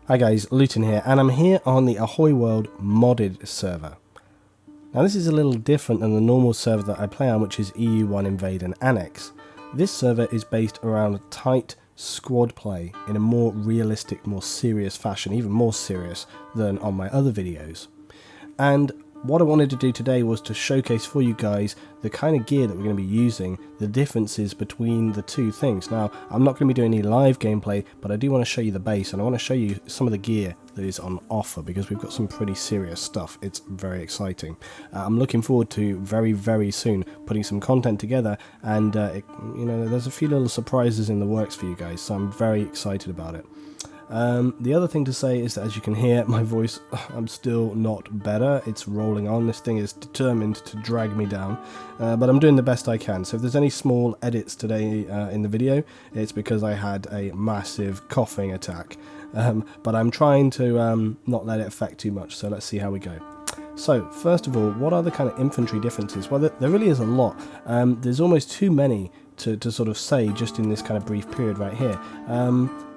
Hi guys, Luton here, and I'm here on the Ahoyworld Modded server. Now this is a little different than the normal server that I play on, which is EU1 Invade and Annex. This server is based around tight squad play in a more realistic, more serious fashion, even more serious than on my other videos. And what I wanted to do today was to showcase for you guys the kind of gear that we're going to be using, the differences between the two things. Now, I'm not going to be doing any live gameplay, but I do want to show you the base, and I want to show you some of the gear that is on offer, because we've got some pretty serious stuff. It's very exciting. I'm looking forward to very soon putting some content together, and there's a few little surprises in the works for you guys, so I'm very excited about it. The other thing to say is that, as you can hear, my voice, I'm still not better. It's rolling on. This thing is determined to drag me down, but I'm doing the best I can. So if there's any small edits today in the video, it's because I had a massive coughing attack, but I'm trying to not let it affect too much, so let's see how we go. So first of all, what are the kind of infantry differences? Well, there really is a lot. There's almost too many to sort of say just in this kind of brief period right here.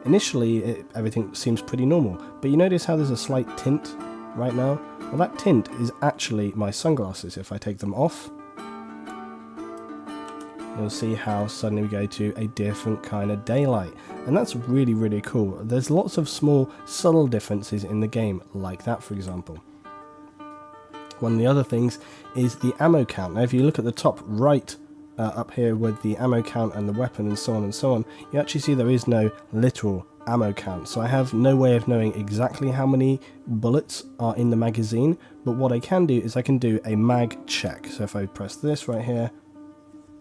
Initially, everything seems pretty normal, but you notice how there's a slight tint right now? Well, that tint is actually my sunglasses. If I take them off, you'll see how suddenly we go to a different kind of daylight, and that's really cool. There's lots of small, subtle differences in the game, like that, for example. One of the other things is the ammo count. Now, if you look at the top right up here with the ammo count and the weapon and so on, you actually see there is no literal ammo count. So I have no way of knowing exactly how many bullets are in the magazine, but what I can do is I can do a mag check. So if I press this right here,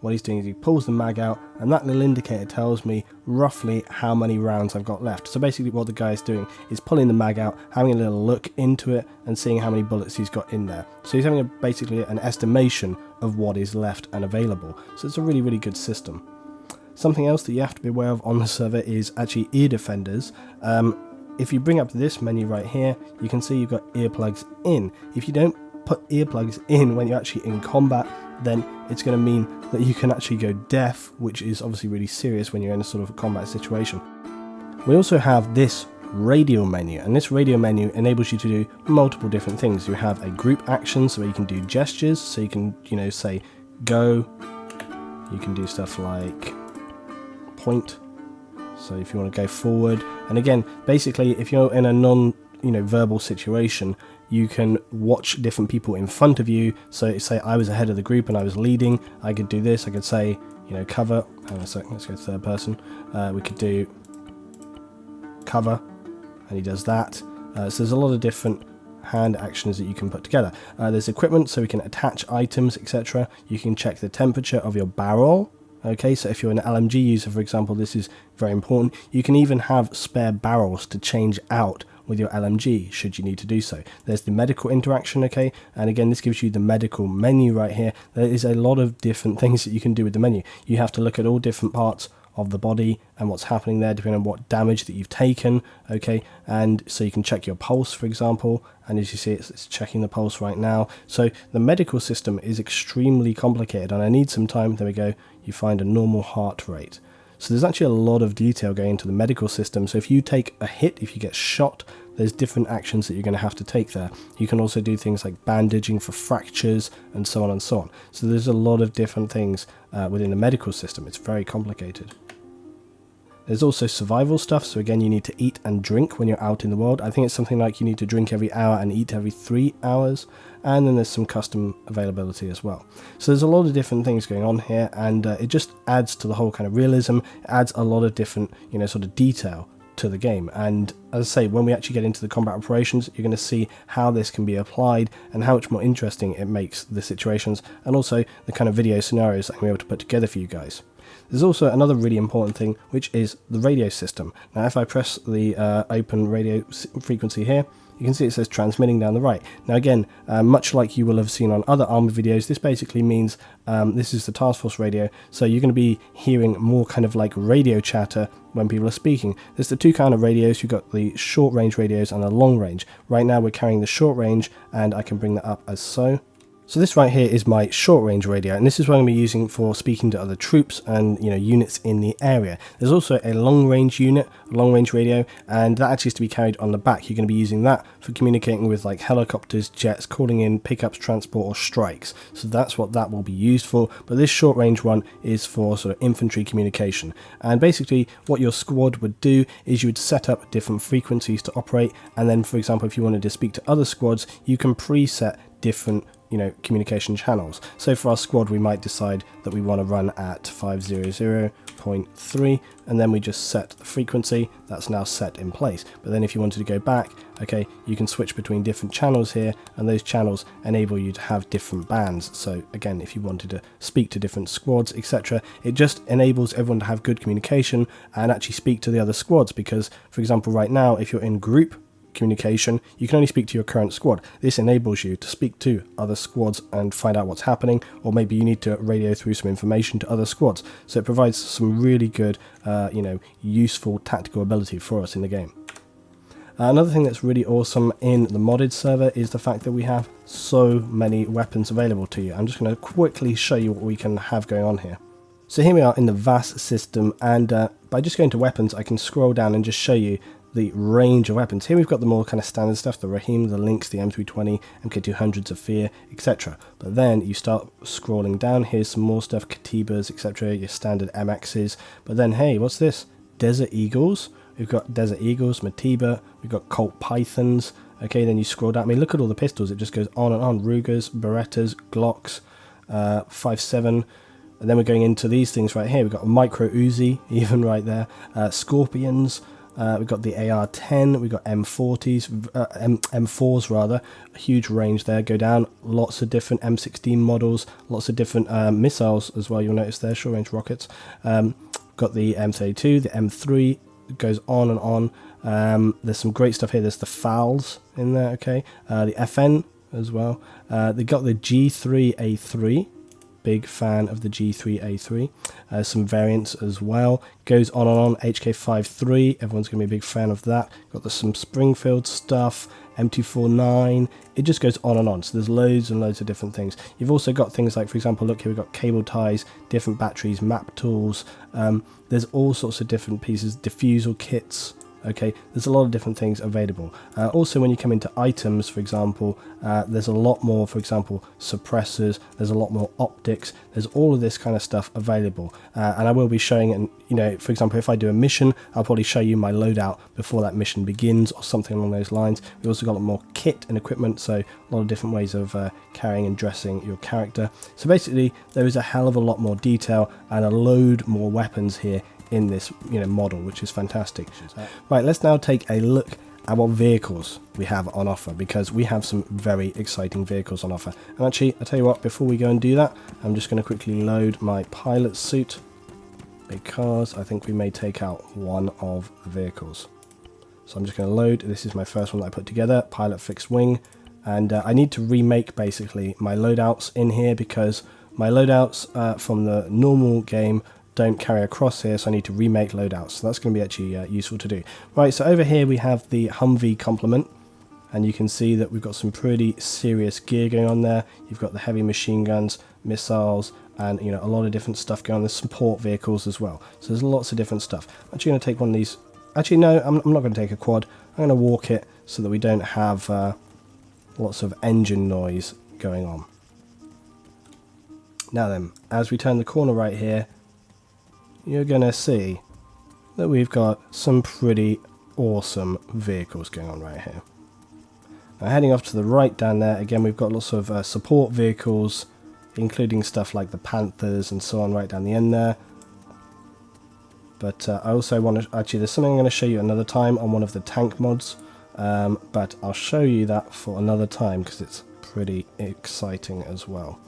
what he's doing is he pulls the mag out, and that little indicator tells me roughly how many rounds I've got left. So basically what the guy is doing is pulling the mag out, having a little look into it, and seeing how many bullets he's got in there. So he's having basically an estimation of what is left and available. So it's a really good system. Something else that you have to be aware of on the server is actually ear defenders. If you bring up this menu right here, you can see you've got earplugs in. If you don't put earplugs in when you're actually in combat, then it's going to mean that you can actually go deaf, which is obviously really serious when you're in a sort of a combat situation. We also have this radio menu, and this radio menu enables you to do multiple different things. You have a group action, so where you can do gestures, so you can, say go. You can do stuff like point, so if you want to go forward. And again, basically, if you're in a non-verbal situation, you can watch different people in front of you. So say I was ahead of the group and I was leading, I could do this. I could say, cover. Hang on a second, let's go third person. We could do cover, and he does that. So there's a lot of different hand actions that you can put together. There's equipment, so we can attach items, etc. You can check the temperature of your barrel. Okay, so if you're an LMG user, for example, this is very important. You can even have spare barrels to change out with your LMG should you need to do so. There's the medical interaction, okay, and again this gives you the medical menu right here. There is a lot of different things that you can do with the menu. You have to look at all different parts of the body and what's happening there depending on what damage that you've taken, okay, and so you can check your pulse, for example, and as you see it's checking the pulse right now. So the medical system is extremely complicated, and I need some time. There we go, you find a normal heart rate. So there's actually a lot of detail going into the medical system. So if you take a hit, if you get shot, there's different actions that you're going to have to take there. You can also do things like bandaging for fractures and so on and so on. So there's a lot of different things within the medical system. It's very complicated. There's also survival stuff, so again you need to eat and drink when you're out in the world. I think it's something like you need to drink every hour and eat every 3 hours, and then there's some custom availability as well. So there's a lot of different things going on here, and it just adds to the whole kind of realism. It adds a lot of different, sort of detail to the game, and as I say, when we actually get into the combat operations, you're going to see how this can be applied and how much more interesting it makes the situations, and also the kind of video scenarios that I'm able to put together for you guys. There's also another really important thing, which is the radio system. Now if I press the open radio frequency here, you can see it says transmitting down the right. Now again, much like you will have seen on other Arma videos, this basically means this is the task force radio, so you're going to be hearing more kind of like radio chatter when people are speaking. There's the two kind of radios. You've got the short range radios and the long range. Right now we're carrying the short range, and I can bring that up as so. So this right here is my short range radio, and this is what I'm going to be using for speaking to other troops and units in the area. There's also a long range unit, a long range radio, and that actually is to be carried on the back. You're going to be using that for communicating with like helicopters, jets, calling in pickups, transport, or strikes. So that's what that will be used for. But this short range one is for sort of infantry communication. And basically what your squad would do is you would set up different frequencies to operate, and then for example if you wanted to speak to other squads, you can preset different communication channels. So for our squad we might decide that we want to run at 500.3, and then we just set the frequency. That's now set in place. But then if you wanted to go back, okay, you can switch between different channels here, and those channels enable you to have different bands. So again, if you wanted to speak to different squads, etc., it just enables everyone to have good communication and actually speak to the other squads. Because for example right now, if you're in group communication, you can only speak to your current squad. This enables you to speak to other squads and find out what's happening, or maybe you need to radio through some information to other squads. So it provides some really good useful tactical ability for us in the game. Another thing that's really awesome in the modded server is the fact that we have so many weapons available to you. I'm just going to quickly show you what we can have going on here. So here we are in the VAS system, and by just going to weapons I can scroll down and just show you the range of weapons. Here we've got the more kind of standard stuff, the Rahim, the Lynx, the M320, MK200, Zafir, etc. But then you start scrolling down, here's some more stuff, Katibas, etc., your standard MXs. But then, hey, what's this? Desert Eagles. We've got Desert Eagles, Matiba, we've got Colt Pythons. Okay, then you scroll down. I mean, look at all the pistols. It just goes on and on. Rugers, Berettas, Glocks, 5.7. And then we're going into these things right here. We've got a Micro Uzi, even right there. Scorpions. We've got the AR-10, we've got M40s, M4s rather, a huge range there, go down, lots of different M16 models, lots of different missiles as well, you'll notice there, short range rockets. Got the M32, the M3, it goes on and on. There's some great stuff here, there's the FALs in there, okay, the FN as well. They got the G3A3. Big fan of the G3A3. Some variants as well. Goes on and on. HK53, everyone's going to be a big fan of that. Got some Springfield stuff, M249. It just goes on and on. So there's loads and loads of different things. You've also got things like, for example, look here, we've got cable ties, different batteries, map tools. There's all sorts of different pieces, diffusal kits. Okay, there's a lot of different things available. Also, when you come into items, for example, there's a lot more, for example, suppressors, there's a lot more optics, there's all of this kind of stuff available. And I will be showing, and for example, if I do a mission, I'll probably show you my loadout before that mission begins or something along those lines. We've also got a lot more kit and equipment, so a lot of different ways of carrying and dressing your character. So basically, there is a hell of a lot more detail and a load more weapons here in this model, which is fantastic. Right, let's now take a look at what vehicles we have on offer, because we have some very exciting vehicles on offer. And actually, I'll tell you what, before we go and do that, I'm just going to quickly load my pilot suit, because I think we may take out one of the vehicles. So I'm just going to load, this is my first one that I put together, pilot fixed wing, and I need to remake basically my loadouts in here, because my loadouts from the normal game don't carry across here, so I need to remake loadouts. So that's going to be actually useful to do. Right, so over here we have the Humvee complement, and you can see that we've got some pretty serious gear going on there. You've got the heavy machine guns, missiles, and a lot of different stuff going on. There's support vehicles as well. So there's lots of different stuff. I'm actually going to take one of these. Actually, no, I'm not going to take a quad. I'm going to walk it so that we don't have lots of engine noise going on. Now then, as we turn the corner right here, you're going to see that we've got some pretty awesome vehicles going on right here. Now heading off to the right down there, again we've got lots of support vehicles, including stuff like the Panthers and so on right down the end there. But I also want to, actually there's something I'm going to show you another time on one of the tank mods, but I'll show you that for another time because it's pretty exciting as well.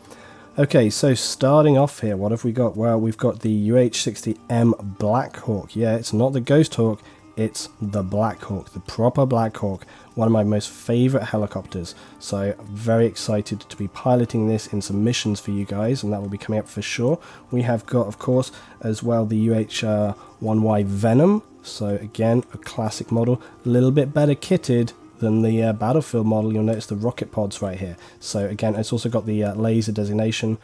Okay, so starting off here, what have we got? Well, we've got the AH-60M Black Hawk. Yeah, it's not the Ghost Hawk, it's the Black Hawk, the proper Black Hawk, one of my most favorite helicopters. So very excited to be piloting this in some missions for you guys, and that will be coming up for sure. We have got, of course, as well the UH-1Y Venom. So again, a classic model, a little bit better kitted than the Battlefield model. You'll notice the rocket pods right here. So again, it's also got the laser designation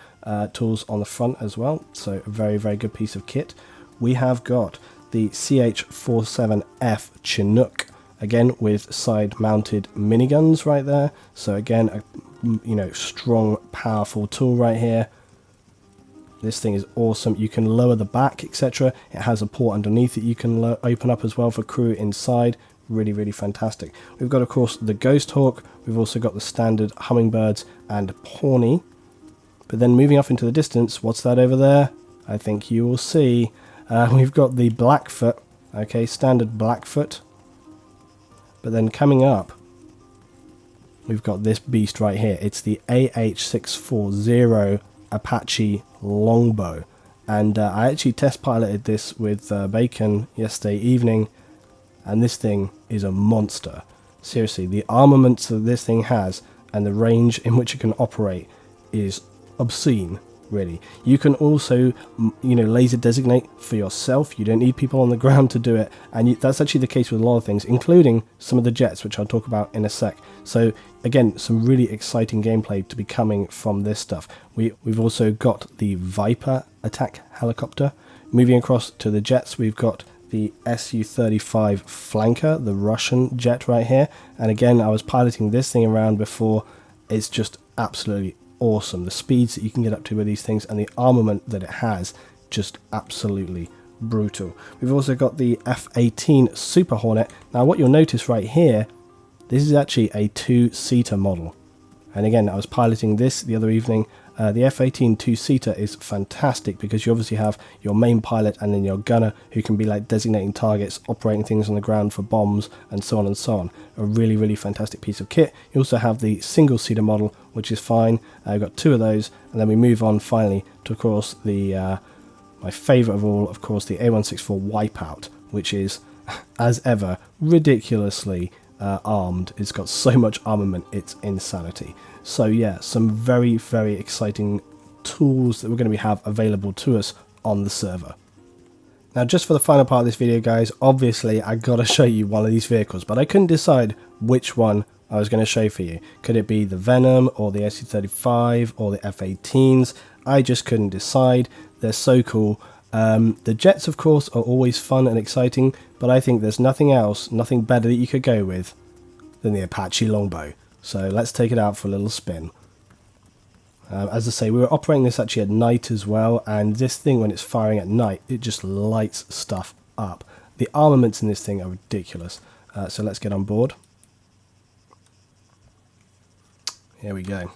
tools on the front as well. So a very, very good piece of kit. We have got the CH-47F Chinook, again with side-mounted miniguns right there. So again, a strong, powerful tool right here. This thing is awesome. You can lower the back, etc. It has a port underneath that you can open up as well for crew inside. Really, really fantastic. We've got, of course, the Ghost Hawk. We've also got the standard Hummingbirds and Pawnee. But then moving off into the distance, what's that over there? I think you will see. We've got the Blackfoot. Okay, standard Blackfoot. But then coming up, we've got this beast right here. It's the AH-64D Apache Longbow, and I actually test piloted this with Bacon yesterday evening, and this thing is a monster. Seriously, the armaments that this thing has and the range in which it can operate is obscene, really. You can also, laser designate for yourself. You don't need people on the ground to do it, and that's actually the case with a lot of things, including some of the jets, which I'll talk about in a sec. So again, some really exciting gameplay to be coming from this stuff. We've also got the Viper attack helicopter. Moving across to the jets, we've got the Su-35 Flanker, the Russian jet right here. And again, I was piloting this thing around before. It's just absolutely awesome. The speeds that you can get up to with these things and the armament that it has, just absolutely brutal. We've also got the F-18 Super Hornet. Now what you'll notice right here, this is actually a two-seater model. And again, I was piloting this the other evening. The F-18 two-seater is fantastic because you obviously have your main pilot and then your gunner who can be like designating targets, operating things on the ground for bombs, and so on and so on. A really, really fantastic piece of kit. You also have the single-seater model, which is fine. I've got two of those, and then we move on finally to, of course, the my favourite of all, of course, the A164 Wipeout, which is, as ever, ridiculously armed. It's got so much armament, it's insanity. So yeah, some very, very exciting tools that we're going to have available to us on the server. Now, just for the final part of this video, guys, obviously I got to show you one of these vehicles, but I couldn't decide which one I was going to show for you. Could it be the Venom or the Su-35 or the F-18s? I just couldn't decide. They're so cool. The jets, of course, are always fun and exciting, but I think there's nothing else, nothing better that you could go with than the Apache Longbow. So let's take it out for a little spin. As I say, we were operating this actually at night as well, and this thing, when it's firing at night, it just lights stuff up. The armaments in this thing are ridiculous. So let's get on board. Here we go.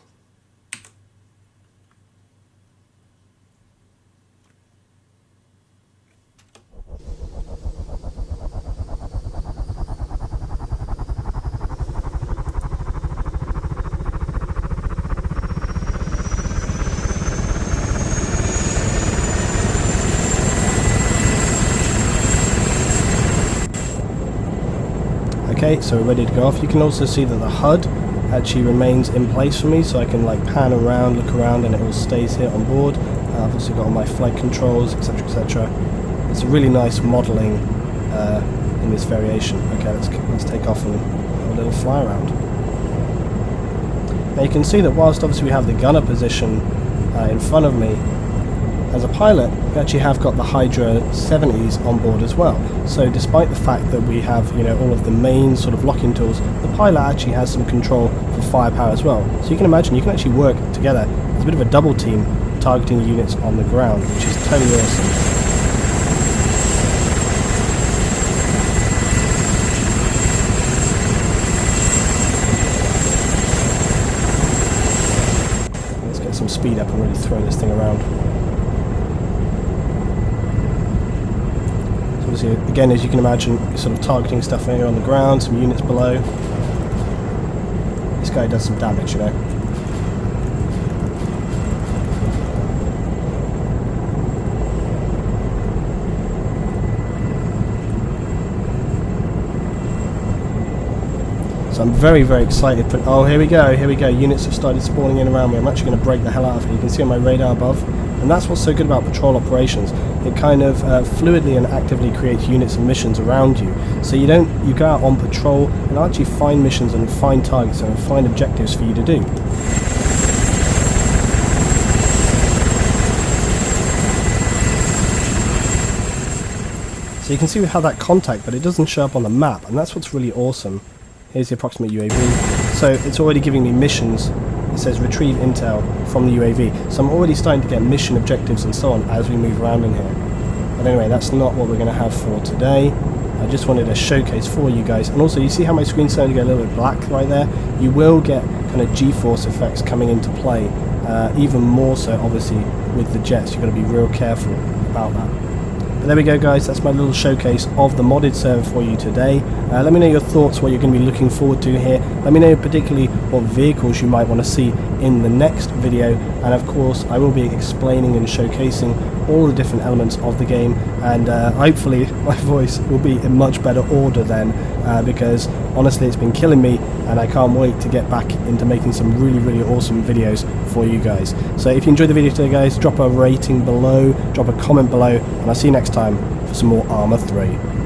Okay, so we're ready to go off. You can also see that the HUD actually remains in place for me, so I can like pan around, look around, and it all stays here on board. I've also got all my flight controls, etc, etc. It's a really nice modelling in this variation. Okay, let's take off and have a little fly around. Now you can see that whilst obviously we have the gunner position in front of me, as a pilot, we actually have got the Hydra 70s on board as well. So despite the fact that we have, all of the main sort of locking tools, the pilot actually has some control for firepower as well. So you can imagine you can actually work together as a bit of a double team targeting units on the ground, which is totally awesome. Let's get some speed up and really throw this thing around. Obviously, again, as you can imagine, you're sort of targeting stuff here on the ground, some units below. This guy does some damage, So I'm very, very excited. Oh, here we go, units have started spawning in around me. I'm actually going to break the hell out of it. You can see on my radar above. And that's what's so good about patrol operations. it kind of fluidly and actively creates units and missions around you. So you go out on patrol and actually find missions and find targets and find objectives for you to do. So you can see we have that contact, but it doesn't show up on the map, and that's what's really awesome. Here's the approximate UAV. So it's already giving me missions. It says retrieve intel from the UAV. So I'm already starting to get mission objectives and so on as we move around in here. But anyway, that's not what we're going to have for today. I just wanted a showcase for you guys. And also, you see how my screen's starting to get a little bit black right there? You will get kind of G-force effects coming into play. Even more so, obviously, with the jets. You've got to be real careful about that. But there we go, guys, that's my little showcase of the modded server for you today. Let me know your thoughts, what you're going to be looking forward to here. Let me know particularly what vehicles you might want to see in the next video. And of course, I will be explaining and showcasing all the different elements of the game. And hopefully my voice will be in much better order then, because honestly it's been killing me, and I can't wait to get back into making some really awesome videos for you guys. So if you enjoyed the video today, guys, drop a rating below, drop a comment below, and I'll see you next time for some more Arma 3.